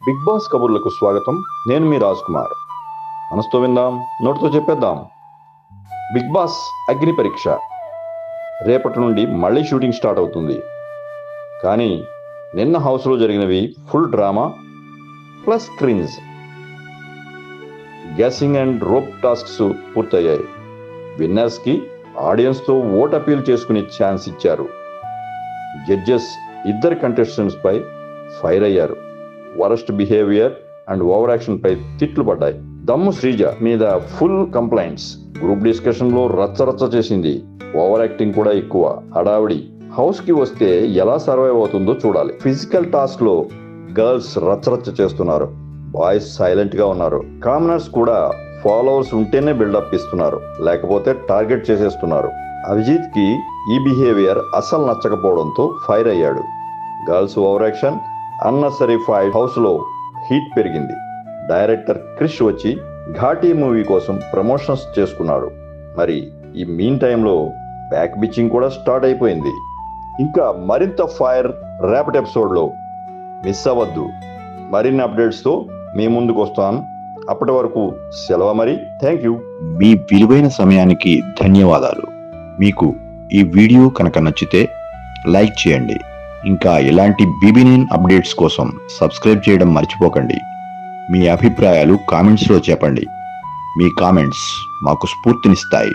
Big boss కబుర్లకు స్వాగతం. నేను మీ రాజ్ కుమార్. మనసుతో విందాం, నోటితో చెప్పేద్దాం. బిగ్ బాస్ అగ్ని పరీక్ష రేపటి నుండి మళ్ళీ షూటింగ్ స్టార్ట్ అవుతుంది. కానీ నిన్న హౌస్లో జరిగినవి full drama plus cringe. Guessing and rope tasks పూర్తయ్యాయి. విన్నర్స్కి ఆడియన్స్తో ఓట్ అపీల్ చేసుకునే ఛాన్స్ ఇచ్చారు. జడ్జెస్ ఇద్దరు కంటెస్టెంట్స్ పై ఫైర్ అయ్యారు. Worst behaviour and over action పై తిట్లు పడ్డాయి. దమ్ము శ్రీజ మీద ఫుల్ కంప్లైంట్స్. గ్రూప్ డిస్కషన్ లో రచ్చరచ్చ చేసింది. ఓవర్ యాక్టింగ్ కూడా ఎక్కువ. హడావిడి. హౌస్ కి వస్తే ఎలా సర్వైవ్ అవుతుందో చూడాలి. ఫిజికల్ టాస్క్ లో గర్ల్స్ రచ్చరచ్చ చేస్తున్నారు. బాయ్స్ సైలెంట్ గా ఉన్నారు. కామనర్స్ కూడా ఫాలోవర్స్ ఉంటేనే బిల్డప్ ఇస్తున్నారు, లేకపోతే టార్గెట్ చేసేస్తున్నారు. అభిజిత్ కి ఈ బిహేవియర్ అసలు నచ్చకపోవడంతో ఫైర్ అయ్యాడు. Girls over action, unnecessary fight. House లో హీట్ పెరిగింది. డైరెక్టర్ క్రిష్ వచ్చి ఘాటీ మూవీ కోసం ప్రమోషన్స్ చేసుకున్నాడు. మరి ఈ మీన్ టైంలో బ్యాక్ బిచ్చింగ్ కూడా స్టార్ట్ అయిపోయింది. ఇంకా మరింత ఫైర్ రేపటి ఎపిసోడ్లో. మిస్ అవ్వద్దు. మరిన్ని అప్డేట్స్తో మీ ముందుకు వస్తాను. అప్పటి వరకు సెలవు. మరి థ్యాంక్ యూ. మీ విలువైన సమయానికి ధన్యవాదాలు. మీకు ఈ వీడియో కనుక నచ్చితే లైక్ చేయండి. ఇంకా ఇలాంటి BB9 అప్డేట్స్ కోసం సబ్స్క్రైబ్ చేయడం మర్చిపోకండి. మీ అభిప్రాయాలు కామెంట్స్లో చెప్పండి. మీ కామెంట్స్ మాకు స్ఫూర్తినిస్తాయి.